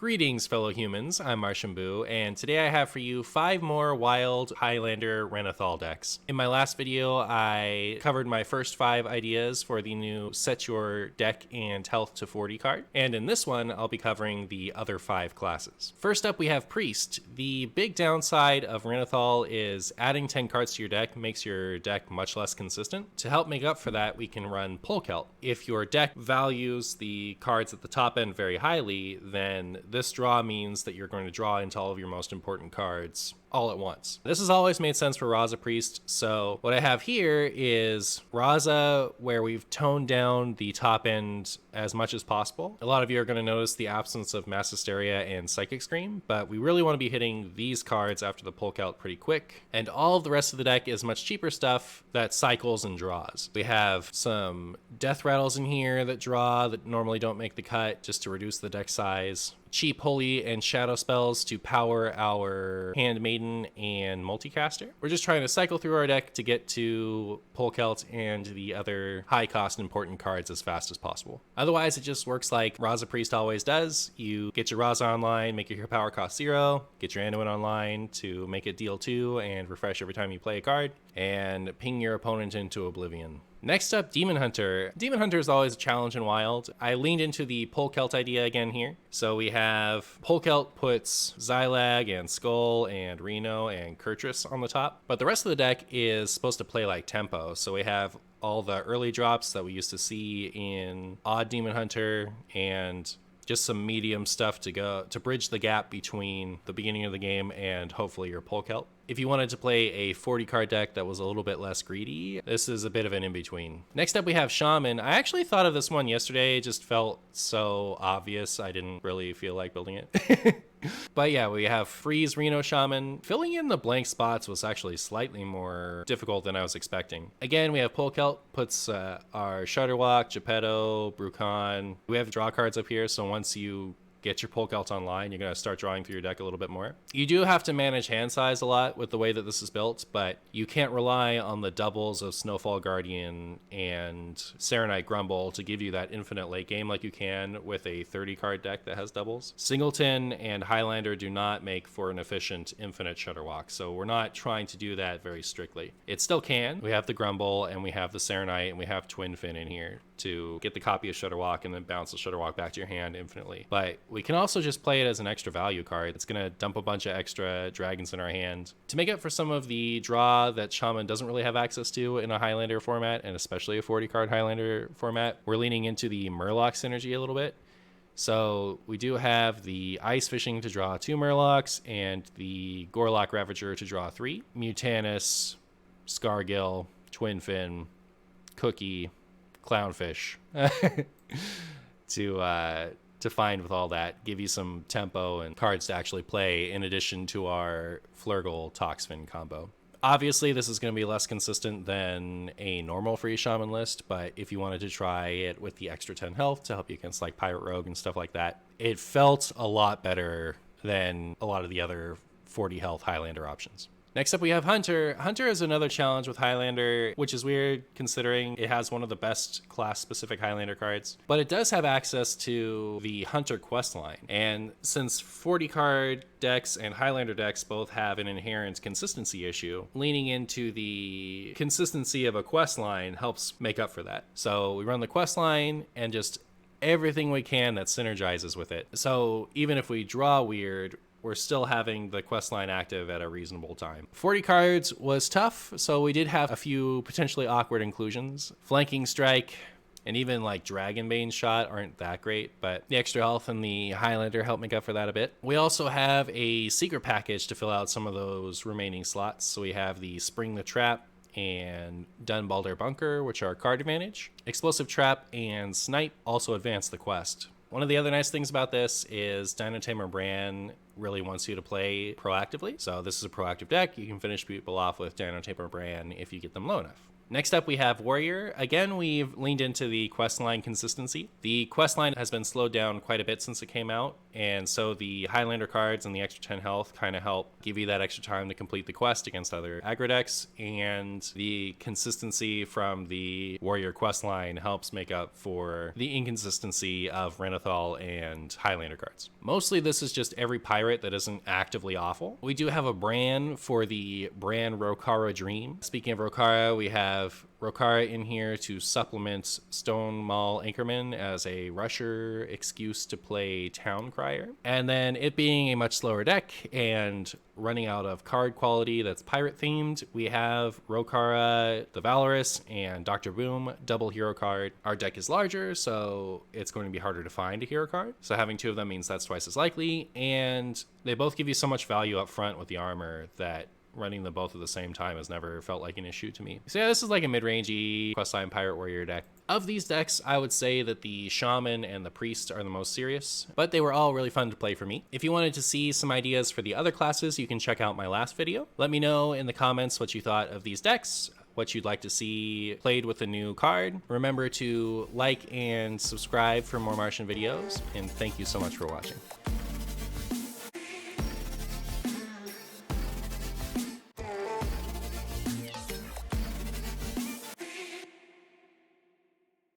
Greetings, fellow humans. I'm Marshambu, and today I have for you 5 more wild Highlander Renathal decks. In my last video, I covered my first 5 ideas for the new Set Your Deck and Health to 40 card, and in this one, I'll be covering the other 5 classes. First up, we have Priest. The big downside of Renathal is adding 10 cards to your deck makes your deck much less consistent. To help make up for that, we can run Polkelt. If your deck values the cards at the top end very highly, then this draw means that you're going to draw into all of your most important cards all at once. This has always made sense for Raza Priest, so what I have here is Raza where we've toned down the top end as much as possible. A lot of you are going to notice the absence of Mass Hysteria and Psychic Scream, but we really want to be hitting these cards after the Polkelt pretty quick, and all of the rest of the deck is much cheaper stuff that cycles and draws. We have some Death Rattles in here that draw that normally don't make the cut just to reduce the deck size. Cheap Holy and Shadow spells to power our Handmaiden and Multicaster. We're just trying to cycle through our deck to get to Polkelt and the other high cost important cards as fast as possible. Otherwise, it just works like Raza Priest always does. You get your Raza online, make your power cost 0, get your Anduin online to make it deal 2 and refresh every time you play a card, and ping your opponent into oblivion. Next up, Demon Hunter. Demon Hunter is always a challenge in Wild. I leaned into the Polkelt idea again here. So we have Polkelt puts Xylag and Skull and Reno and Kurtrus on the top, but the rest of the deck is supposed to play like tempo. So we have all the early drops that we used to see in Odd Demon Hunter and just some medium stuff to bridge the gap between the beginning of the game and hopefully your Polkelt. If you wanted to play a 40 card deck that was a little bit less greedy, this is a bit of an in-between. Next up we have Shaman. I actually thought of this one yesterday, it just felt so obvious I didn't really feel like building it. But yeah, we have Freeze Reno Shaman. Filling in the blank spots was actually slightly more difficult than I was expecting. Again, we have Polkelt, puts our Shutterwalk, Geppetto, Brucon. We have draw cards up here, so once you get your Polkelt online, you're going to start drawing through your deck a little bit more. You do have to manage hand size a lot with the way that this is built, but you can't rely on the doubles of Snowfall Guardian and Serenite Grumble to give you that infinite late game like you can with a 30 card deck that has doubles. Singleton and Highlander do not make for an efficient infinite Shutterwalk, so we're not trying to do that very strictly. It still can. We have the Grumble and we have the Serenite and we have Twin Fin in here to get the copy of Shutterwalk and then bounce the Shutterwalk back to your hand infinitely. But we can also just play it as an extra value card. It's going to dump a bunch of extra dragons in our hand. To make up for some of the draw that Shaman doesn't really have access to in a Highlander format, and especially a 40 card Highlander format, we're leaning into the Murloc synergy a little bit. So we do have the Ice Fishing to draw 2 Murlocs and the Gorlock Ravager to draw 3. Mutanus, Scargill, Twin Fin, Cookie, Clownfish to find with all that, give you some tempo and cards to actually play in addition to our Flurgle Toxfin combo. Obviously, this is going to be less consistent than a normal free Shaman list, but if you wanted to try it with the extra 10 health to help you against like Pirate Rogue and stuff like that, it felt a lot better than a lot of the other 40 health Highlander options. Next up we have Hunter. Hunter is another challenge with Highlander, which is weird considering it has one of the best class-specific Highlander cards. But it does have access to the Hunter questline. And since 40-card decks and Highlander decks both have an inherent consistency issue, leaning into the consistency of a questline helps make up for that. So we run the questline and just everything we can that synergizes with it. So even if we draw weird, we're still having the questline active at a reasonable time. 40 cards was tough, so we did have a few potentially awkward inclusions. Flanking Strike and even like Dragonbane Shot aren't that great, but the extra health and the Highlander help make up for that a bit. We also have a secret package to fill out some of those remaining slots. So we have the Spring the Trap and Dunbalder Bunker, which are card advantage. Explosive Trap and Snipe also advance the quest. One of the other nice things about this is Dino Tamer Bran really wants you to play proactively. So this is a proactive deck. You can finish people off with Dino Tamer Bran if you get them low enough. Next up, we have Warrior. Again, we've leaned into the questline consistency. The questline has been slowed down quite a bit since it came out, and so the Highlander cards and the extra 10 health kind of help give you that extra time to complete the quest against other aggro decks, and the consistency from the warrior quest line helps make up for the inconsistency of Renathal and Highlander cards. Mostly this is just every pirate that isn't actively awful. We do have a Bran for the Bran Rokara Dream. Speaking of Rokara, we have Rokara in here to supplement Stone Mall Anchorman as a rusher excuse to play Town Crier. And then it being a much slower deck and running out of card quality that's pirate themed, we have Rokara the Valorous and Dr. Boom double hero card. Our deck is larger, so it's going to be harder to find a hero card. So having two of them means that's twice as likely, and they both give you so much value up front with the armor that running them both at the same time has never felt like an issue to me. So yeah, this is like a mid-rangey questline pirate warrior deck. Of these decks, I would say that the Shaman and the Priest are the most serious, but they were all really fun to play for me. If you wanted to see some ideas for the other classes, you can check out my last video. Let me know in the comments what you thought of these decks, what you'd like to see played with a new card. Remember to like and subscribe for more Martian videos, and thank you so much for watching.